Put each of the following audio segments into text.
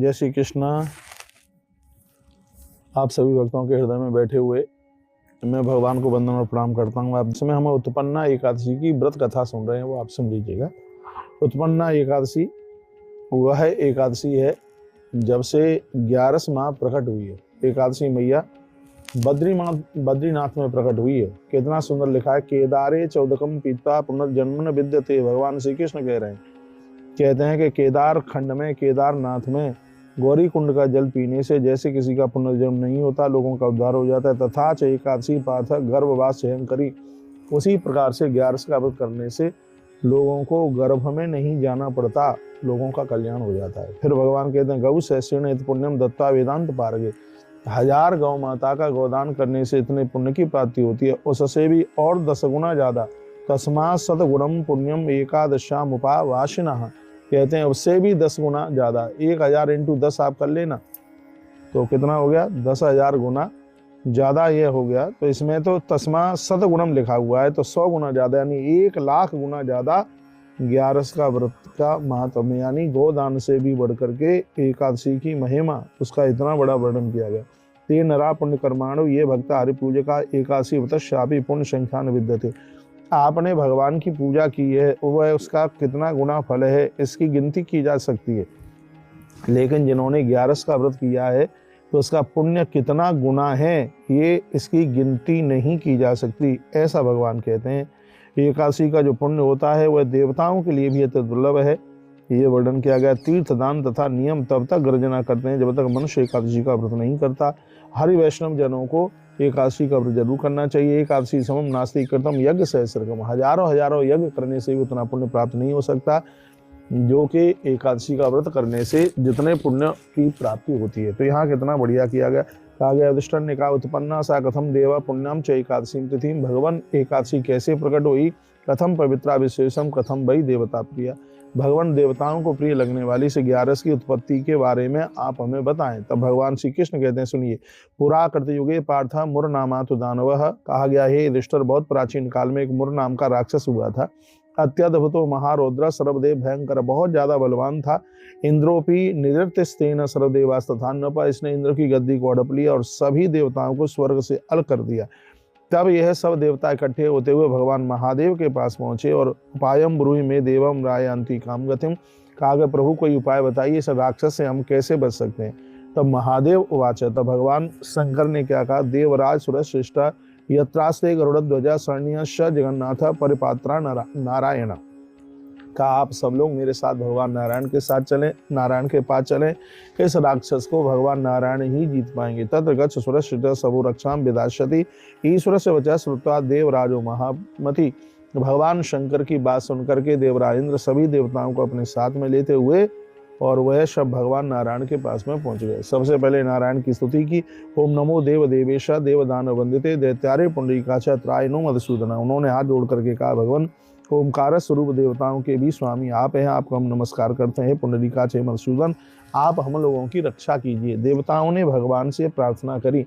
जय श्री कृष्णा। आप सभी भक्तों के हृदय में बैठे हुए मैं भगवान को वंदन और प्रणाम करता हूँ। आप जिसमें हम उत्पन्ना एकादशी की व्रत कथा सुन रहे हैं वो आप सुन लीजिएगा। उत्पन्ना एकादशी वह एकादशी है जब से 11 माह प्रकट हुई है। एकादशी मैया बद्रीनाथ में प्रकट हुई है। कितना सुंदर लिखा है, केदारे चौदकम पीता पुनर्जन्म विद्यते। भगवान श्री कृष्ण कह रहे हैं, कहते हैं कि केदार खंड में, केदारनाथ में गौरी कुंड का जल पीने से जैसे किसी का पुनर्जन्म नहीं होता, लोगों का उद्धार हो जाता है। तथा च एकादशी पार्थ गर्भवास चयन करी। उसी प्रकार से 11 का व्रत करने से लोगों को गर्भ में नहीं जाना पड़ता, लोगों का कल्याण हो जाता है। फिर भगवान कहते हैं, गौ सहस्रेण पुण्यम दत्ता वेदांत पारगे। 1000 गौ माता का गोदान करने से इतने पुण्य की प्राप्ति होती है, उससे भी और 10 गुना ज्यादा। तस्मात् सतगुणम पुण्यम एकादशाम उपावासिनः। कहते हैं उससे भी 10 गुना ज्यादा। 1000 × 10 आप कर लेना तो कितना हो गया, 10,000 गुना ज्यादा ये हो गया। तो इसमें तो तस्मा सतगुणम लिखा हुआ है, तो 100 गुना ज्यादा यानी 1,00,000 गुना ज्यादा 11 का व्रत का महात्म्य, यानी गोदान से भी बढ़ करके एकादशी की महिमा, उसका इतना बड़ा वर्णन किया गया। ते नरा पुण्य कर्माणु ये भक्त हरि पूजा का एकादशी व्रत शापी पुण्य संख्यान विद्यते। आपने भगवान की पूजा की है, वह उसका कितना गुना फल है इसकी गिनती की जा सकती है, लेकिन जिन्होंने 11 का व्रत किया है तो उसका पुण्य कितना गुना है ये इसकी गिनती नहीं की जा सकती, ऐसा भगवान कहते हैं। एकादशी का जो पुण्य होता है वह देवताओं के लिए भी अत्यंत दुर्लभ है, ये वर्णन किया गया। तीर्थ दान तथा नियम तब तक गर्जना करते हैं जब तक मनुष्य एकादशी का व्रत नहीं करता। हरि वैष्णव जनों को एकादशी का व्रत जरूर करना चाहिए। एकादशी समम नास्ति कृतम यज्ञ सहस्रकम। हजारों यज्ञ करने से भी उतना पुण्य प्राप्त नहीं हो सकता जो कि एकादशी का व्रत करने से जितने पुण्य की प्राप्ति होती है। तो यहाँ कितना बढ़िया किया गया। कहा गया, युधिष्ठिर ने कहा, उत्पन्ना सा कथम देवा पुण्यम च एकादशी तिथि। भगवान एकादशी कैसे प्रकट हुई, कथम पवित्रा विशेषम कथम वही देवता प्रिया। भगवान देवताओं को प्रिय लगने वाली से 11 की उत्पत्ति के बारे में आप हमें बताएं। तब भगवान श्री कृष्ण कहते हैं, सुनिए। पुरा कृतयुगे पार्थ मुर नामातु दानवः। कहा गया, हे युधिष्ठिर, बहुत प्राचीन काल में एक मुर नाम का राक्षस हुआ था। अत्यद्भुतो महारौद्र सर्वदेव भयंकर, बहुत ज्यादा बलवान था। इंद्रोपी निरृत्यस्तेन सर्वदेवास्तथा नप। इसने इंद्र की गद्दी को हड़प लिया और सभी देवताओं को स्वर्ग से अलग कर दिया। तब यह सब देवता इकट्ठे होते हुए भगवान महादेव के पास पहुंचे और उपायम ब्रूहि में देवम रायांति काम गतिम। कहा गया, प्रभु कोई उपाय बताइए, इस राक्षस से हम कैसे बच सकते हैं। तब महादेव उवाच। तब भगवान शंकर ने क्या कहा, देवराज सुरश्रेष्ठ यत्रास्ते गरुड़ध्वजा शरण्यश्च जगन्नाथ परिपात्रा नारायण। कहा, आप सब लोग मेरे साथ भगवान नारायण के साथ चलें, नारायण के पास चलें। इस राक्षस को भगवान नारायण ही जीत पाएंगे। तत्र गच्छ सुरश्रेष्ठ सबो रक्षाम विदास्यति ईश्वर से वचः श्रुत्वा देवराजो महामति। भगवान शंकर की बात सुनकर के देवराज इंद्र सभी देवताओं को अपने साथ में लेते हुए और वह सब भगवान नारायण के पास में पहुंच गए। सबसे पहले नारायण की स्तुति की। ओम नमो देव देवेश देवदान वंदिते दैत्यारे पुंडरीकाक्ष त्रायनो मधुसूदना। उन्होंने हाथ जोड़ करके कहा, भगवान ओमकार स्वरूप देवताओं के भी स्वामी आप हैं, आपको हम नमस्कार करते हैं। पुंडरीकाक्ष मधुसूदन, आप हम लोगों की रक्षा कीजिए। देवताओं ने भगवान से प्रार्थना करी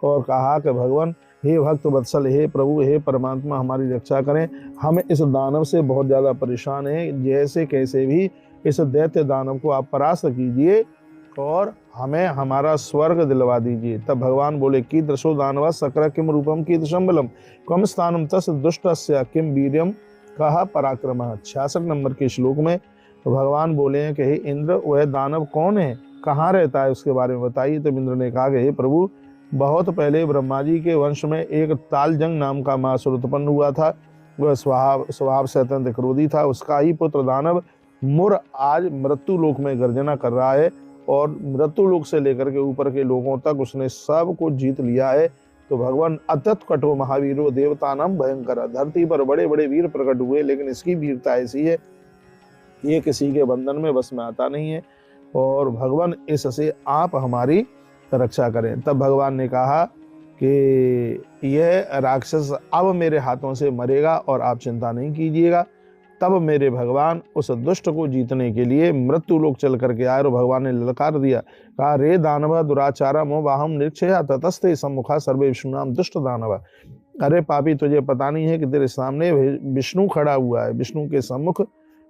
और कहा कि भगवान, हे भक्त वत्सल, हे प्रभु, हे परमात्मा, हमारी रक्षा करें। हम इस दानव से बहुत ज्यादा परेशान हैं, जैसे कैसे भी इस दैत्य दानव को आप परास्त कीजिए और हमें हमारा स्वर्ग दिलवा दीजिए। तब भगवान बोले, की दृशो दानव सक्र किम रूपम की दृशम बलम कम स्थानम तस् दुष्टस्य किम वीर्यम कहा पराक्रम। 66 नंबर के श्लोक में तो भगवान बोले हैं कि हे इंद्र, वह दानव कौन है, कहाँ रहता है, उसके बारे में बताइए। तो इंद्र ने कहा कि हे प्रभु, बहुत पहले ब्रह्मा जी के वंश में एक तालजंग नाम का मासुर उत्पन्न हुआ था। वह स्वभाव से अत्यंत क्रोधी था। उसका ही पुत्र दानव मुर आज मृत्यु लोक में गर्जना कर रहा है और मृत्यु लोक से लेकर के ऊपर के लोगों तक उसने सब कुछ जीत लिया है। तो भगवान अत्यंत कठोर महावीरो देवतानाम भयंकर। धरती पर बड़े बड़े वीर प्रकट हुए, लेकिन इसकी वीरता ऐसी है, ये किसी के बंधन में बस में आता नहीं है और भगवान इससे आप हमारी रक्षा करें। तब भगवान ने कहा कि यह राक्षस अब मेरे हाथों से मरेगा और आप चिंता नहीं कीजिएगा। तब मेरे भगवान उस दुष्ट को जीतने के लिए मृत्यु लोक चल करके आए और भगवान ने ललकार दिया। कहा, रे दानव दुराचारा मोबाहम निरीक्षया ततस्ते सम्मुखा सर्वे विष्णुनाम दुष्ट दानव। अरे पापी, तुझे पता नहीं है कि तेरे सामने विष्णु खड़ा हुआ है, विष्णु के सम्मुख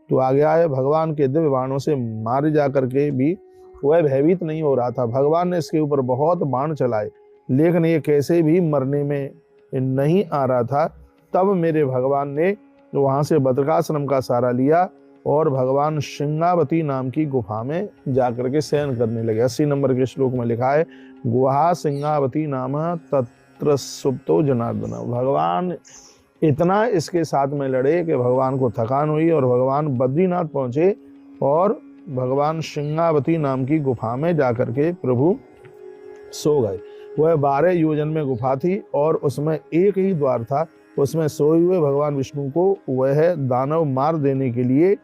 तो आ गया है। भगवान के दिव्य बाणों से मारे जा करके भी वह भयभीत नहीं हो रहा था। भगवान ने इसके ऊपर बहुत बाण चलाए, लेकिन ये कैसे भी मरने में नहीं आ रहा था। तब मेरे भगवान ने वहां से बद्रिकाश्रम का सहारा लिया और भगवान सिंगावती नाम की गुफा में जाकर के शयन करने लगे। 80 नंबर के श्लोक में लिखा है, गुहा सिंगावती नाम तत्र सुप्तो जनार्दन। भगवान इतना इसके साथ में लड़े कि भगवान को थकान हुई और भगवान बद्रीनाथ पहुंचे और भगवान सिंगावती नाम की गुफा में जाकर के प्रभु सो गए। वह 12 योजन में गुफा थी और उसमें एक ही द्वार था। उसमें सोए हुए भगवान विष्णु को वह दानव मार देने के लिए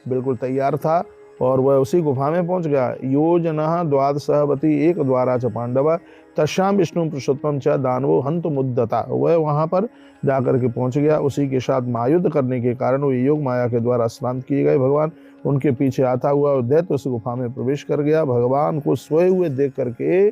बिल्कुल तैयार था और वह उसी गुफा में पहुंच गया। योजना द्वादशवती एक द्वारा च पांडव तस्याम विष्णु पुरुषोत्तम च दानवो हंत मुद्दता। वह वहां पर जाकर के पहुंच गया। उसी के साथ महायुद्ध करने के कारण वो योग माया के द्वारा श्रांत किए गए भगवान उनके पीछे आता हुआ और दैत्य उस गुफा में प्रवेश कर गया। भगवान को सोए हुए देख करके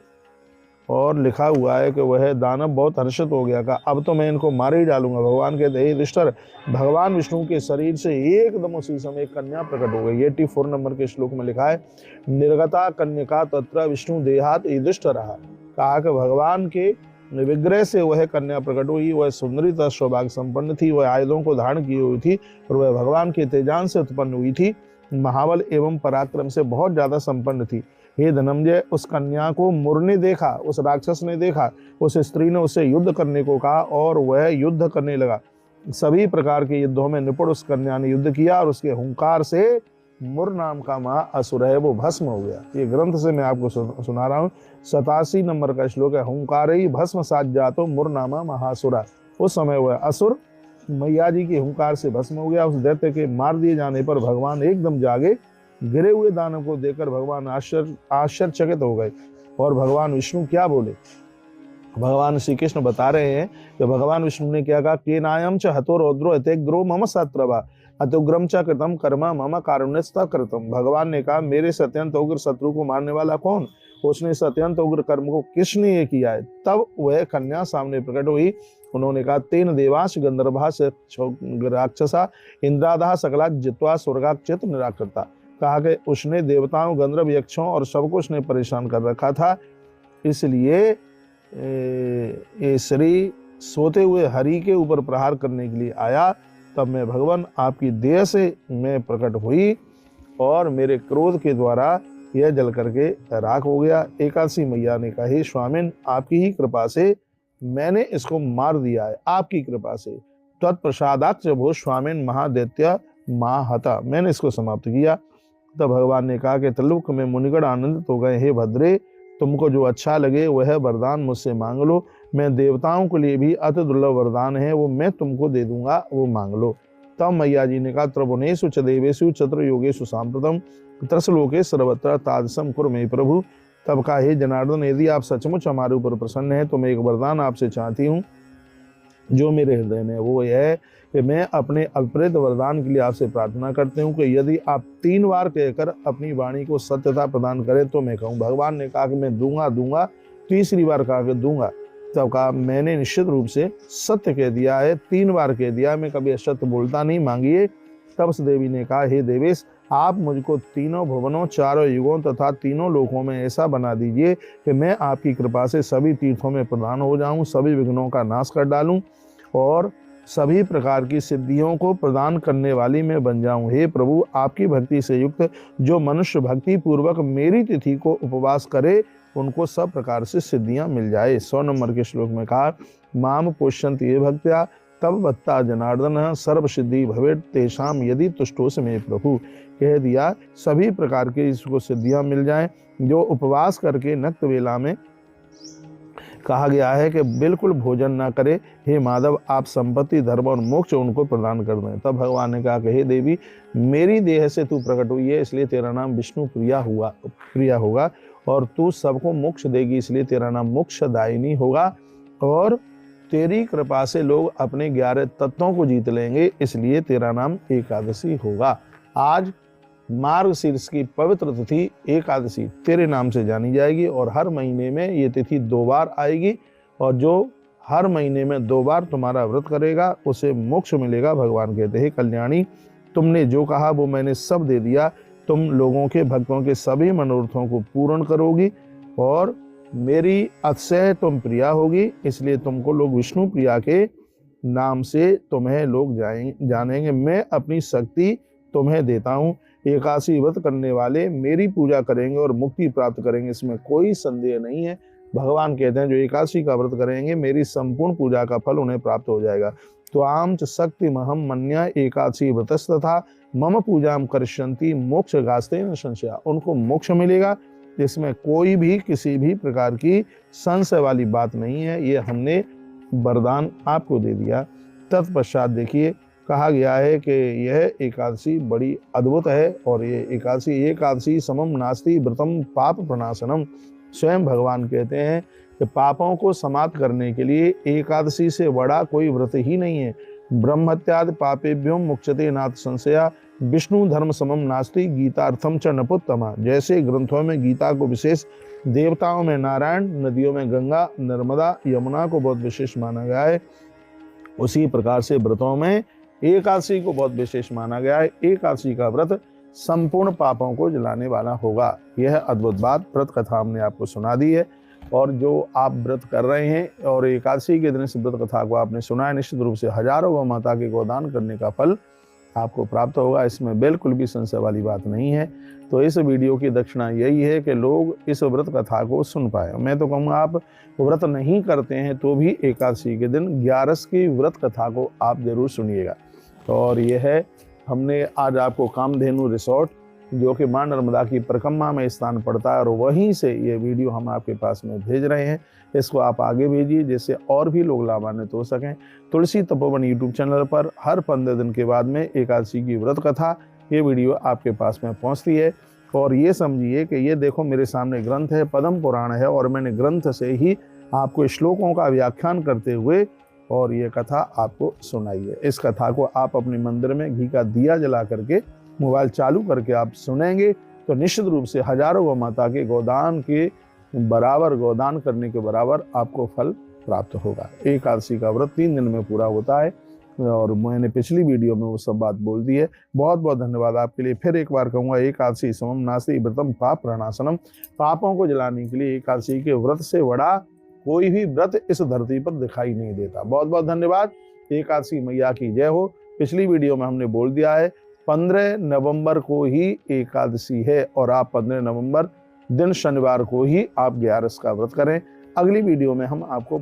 और लिखा हुआ है कि वह दानव बहुत हर्षित हो गया, कहा अब तो मैं इनको मार ही डालूंगा। भगवान कहते हे युधिष्ठिर, भगवान विष्णु के शरीर से एकदम उसी समय एक कन्या प्रकट हो गई। 84 नंबर के श्लोक में लिखा है, निर्गता कन्यका तत्र विष्णु देहात युधिष्ठिर। कहा कि भगवान के विग्रह से वह कन्या प्रकट हुई। वह सुंदरी तथा सौभाग्य संपन्न थी। वह आयुधों को धारण किए हुई थी और वह भगवान के तेजान से उत्पन्न हुई थी। महाबल एवं पराक्रम से बहुत ज्यादा संपन्न थी। हे धनंजय, उस कन्या को मुर ने देखा, उस राक्षस ने देखा, उस स्त्री ने उससे युद्ध करने को कहा और वह युद्ध करने लगा। सभी प्रकार के युद्धों में निपुण उस कन्या ने युद्ध किया और उसके हुंकार से मुर नाम का महाअसुर है वो भस्म हो गया। ये ग्रंथ से मैं आपको सुना रहा हूँ। 87 नंबर का श्लोक है, हुंकार ही भस्म साथ जातो मुर नामा महासुरा। उस समय वह असुर मैया जी के हुंकार से भस्म हो गया। उस दैत्य के मार दिए जाने पर भगवान एकदम जागे। गिरे हुए दानव को देखकर भगवान आश्चर्यचकित हो गए और भगवान विष्णु क्या बोले। भगवान श्री कृष्ण बता रहे हैं कि भगवान विष्णु ने क्या कहा, केनायम च हतो रौद्रो अतिग्रो मम शत्रवा अतुग्रम च कृतम कर्म मम कारुण्यस्ता कृतम। भगवान ने कहा, मेरे से अत्यंत उग्र शत्रु को मारने वाला कौन, उसने इस अत्यंत उग्र कर्म को किसने ये किया है। तब वह कन्या सामने प्रकट हुई। उन्होंने कहा, तेन देवास गंधर्भास राक्षसा इंद्रादहा सकला जित्वा स्वर्गाचित निराकृता। कहा कि उसने देवताओं, गंधर्व, यक्षों और सबको उसने परेशान कर रखा था। इसलिए ये श्री सोते हुए हरि के ऊपर प्रहार करने के लिए आया। तब मैं भगवान आपकी देह से मैं प्रकट हुई और मेरे क्रोध के द्वारा यह जल करके राख हो गया। एकादशी मैया ने कहा, हे स्वामिन, आपकी ही कृपा से मैंने इसको मार दिया है, आपकी कृपा से। तत्प्रसादाक्ष भो स्वामिन महादैत्य महाहता, मैंने इसको समाप्त किया। तब भगवान ने कहा कि त्रिलोक में मुनिगण आनंदित हो गए। हे भद्रे, तुमको जो अच्छा लगे वह वरदान मुझसे मांग लो। मैं देवताओं के लिए भी अति दुर्लभ वरदान है, वो मैं तुमको दे दूंगा, वो मांग लो। तब मैया जी ने कहा, त्रिभुवनेषु च देवेषु चतुर योगेषु सांप्रतम त्रसलोके सर्वत्र तादृशम कुरु मे प्रभु। तब कहा, हे जनार्दन, यदि आप सचमुच हमारे ऊपर प्रसन्न हैं तो मैं एक वरदान आपसे चाहती हूँ जो मेरे हृदय में। वो यह है कि मैं अपने अल्परित वरदान के लिए आपसे प्रार्थना करती हूँ कि यदि आप 3 बार कहकर अपनी वाणी को सत्यता प्रदान करें तो मैं कहूँ। भगवान ने कहा कि मैं दूंगा। तीसरी बार कहा कि दूंगा। तब कहा, मैंने निश्चित रूप से सत्य कह दिया है, 3 बार कह दिया, मैं कभी असत्य बोलता नहीं, मांगिए। तब उस देवी ने कहा, हे देवेश, आप मुझको तीनों भुवनों, चारों युगों तथा तीनों लोकों में ऐसा बना दीजिए कि मैं आपकी कृपा से सभी तीर्थों में प्रधान हो जाऊं, सभी विघ्नों का नाश कर डालूं और सभी प्रकार की सिद्धियों को प्रदान करने वाली मैं बन जाऊं। हे प्रभु, आपकी भक्ति से युक्त जो मनुष्य भक्ति पूर्वक मेरी तिथि को उपवास करे उनको सब प्रकार से सिद्धियां मिल जाए। 100 नंबर के श्लोक में कहा, माम पुष्यन्ति ये भक्त्या तब बत्ता जनार्दन सर्व सिद्धि भवेत तेषाम यदि तुष्टोस में प्रभु। कह दिया सभी प्रकार के इसको सिद्धियां मिल जाएं। जो उपवास करके नक्त वेला में कहा गया है कि बिल्कुल भोजन ना करे, हे माधव, आप संपत्ति, धर्म और मोक्ष उनको प्रदान कर दें। तब भगवान ने कहा कि हे देवी, मेरी देह से तू प्रकट हुई है, इसलिए तेरा नाम विष्णु प्रिया होगा और तू सबको मोक्ष देगी, इसलिए तेरा नाम मोक्षदायिनी होगा और तेरी कृपा से लोग अपने 11 तत्वों को जीत लेंगे, इसलिए तेरा नाम एकादशी होगा। आज मार्गशीर्ष की पवित्र तिथि एकादशी तेरे नाम से जानी जाएगी और हर महीने में ये तिथि 2 बार आएगी और जो हर महीने में 2 बार तुम्हारा व्रत करेगा उसे मोक्ष मिलेगा। भगवान कहते हैं, कल्याणी, तुमने जो कहा वो मैंने सब दे दिया। तुम लोगों के भक्तों के सभी मनोरथों को पूर्ण करोगी और मेरी अतिशय तुम प्रिया होगी, इसलिए तुमको लोग विष्णु प्रिया के नाम से तुम्हें लोग जानेंगे। मैं अपनी शक्ति तुम्हें देता हूँ। एकादशी व्रत करने वाले मेरी पूजा करेंगे और मुक्ति प्राप्त करेंगे, इसमें कोई संदेह नहीं है। भगवान कहते हैं जो एकादशी का व्रत करेंगे मेरी संपूर्ण पूजा का फल उन्हें प्राप्त हो जाएगा। तो आम च शक्ति महम मन्या एकादशी व्रतस्तथा मम पूजाम करिष्यन्ति मोक्ष गास्ते न संशया। उनको मोक्ष मिलेगा, इसमें कोई भी किसी भी प्रकार की संशय वाली बात नहीं है। ये हमने वरदान आपको दे दिया। तत्पश्चात देखिए कहा गया है कि यह एकादशी बड़ी अद्भुत है और ये एकादशी समम नास्ति व्रतम पाप प्रणाशनम। स्वयं भगवान कहते हैं कि पापों को समाप्त करने के लिए एकादशी से बड़ा कोई व्रत ही नहीं है। ब्रह्मत्यादि पापेभ्यो मुच्यते नाथ संशया विष्णु धर्म समम नास्ति गीतार्थम च नपुत्तमा। जैसे ग्रंथों में गीता को विशेष, देवताओं में नारायण, नदियों में गंगा, नर्मदा, यमुना को बहुत विशेष माना गया है, उसी प्रकार से व्रतों में एकादशी को बहुत विशेष माना गया है। एकादशी का व्रत संपूर्ण पापों को जलाने वाला होगा। यह अद्भुत बात व्रत कथा हमने आपको सुना दी है। और जो आप व्रत कर रहे हैं और एकादशी के दिन इस व्रत कथा को आपने सुना है, निश्चित रूप से हजारों गौ माता के गोदान करने का फल आपको प्राप्त होगा, इसमें बिल्कुल भी संशय वाली बात नहीं है। तो इस वीडियो की दक्षिणा यही है कि लोग इस व्रत कथा को सुन पाए। मैं तो कहूँगा आप व्रत नहीं करते हैं तो भी एकादशी के दिन 11 की व्रत कथा को आप जरूर सुनिएगा। और यह है हमने आज आपको कामधेनु रिसोर्ट, जो कि मां नर्मदा की परिक्रमा में स्थान पड़ता है, और वहीं से ये वीडियो हम आपके पास में भेज रहे हैं। इसको आप आगे भेजिए जिससे और भी लोग लाभान्वित हो सकें। तुलसी तपोवन यूट्यूब चैनल पर हर 15 दिन के बाद में एकादशी की व्रत कथा ये वीडियो आपके पास में पहुंचती है। और ये समझिए कि ये देखो मेरे सामने ग्रंथ है, पद्म पुराण है, और मैंने ग्रंथ से ही आपको श्लोकों का व्याख्यान करते हुए और ये कथा आपको सुनाई है। इस कथा को आप अपने मंदिर में घी का दिया जला करके मोबाइल चालू करके आप सुनेंगे तो निश्चित रूप से हजारों गौ माता के गोदान के बराबर, गोदान करने के बराबर आपको फल प्राप्त होगा। एकादशी का व्रत 3 दिन में पूरा होता है और मैंने पिछली वीडियो में वो सब बात बोल दी है। बहुत बहुत धन्यवाद आपके लिए। फिर एक बार कहूँगा, एकादशी समम नास्ति व्रतम पाप प्रणाशनम। पापों को जलाने के लिए एकादशी के व्रत से बड़ा कोई भी व्रत इस धरती पर दिखाई नहीं देता। बहुत बहुत धन्यवाद। एकादशी मैया की जय हो। पिछली वीडियो में हमने बोल दिया है 15 नवंबर को ही एकादशी है और आप 15 नवंबर दिन शनिवार को ही आप 11 का व्रत करें। अगली वीडियो में हम आपको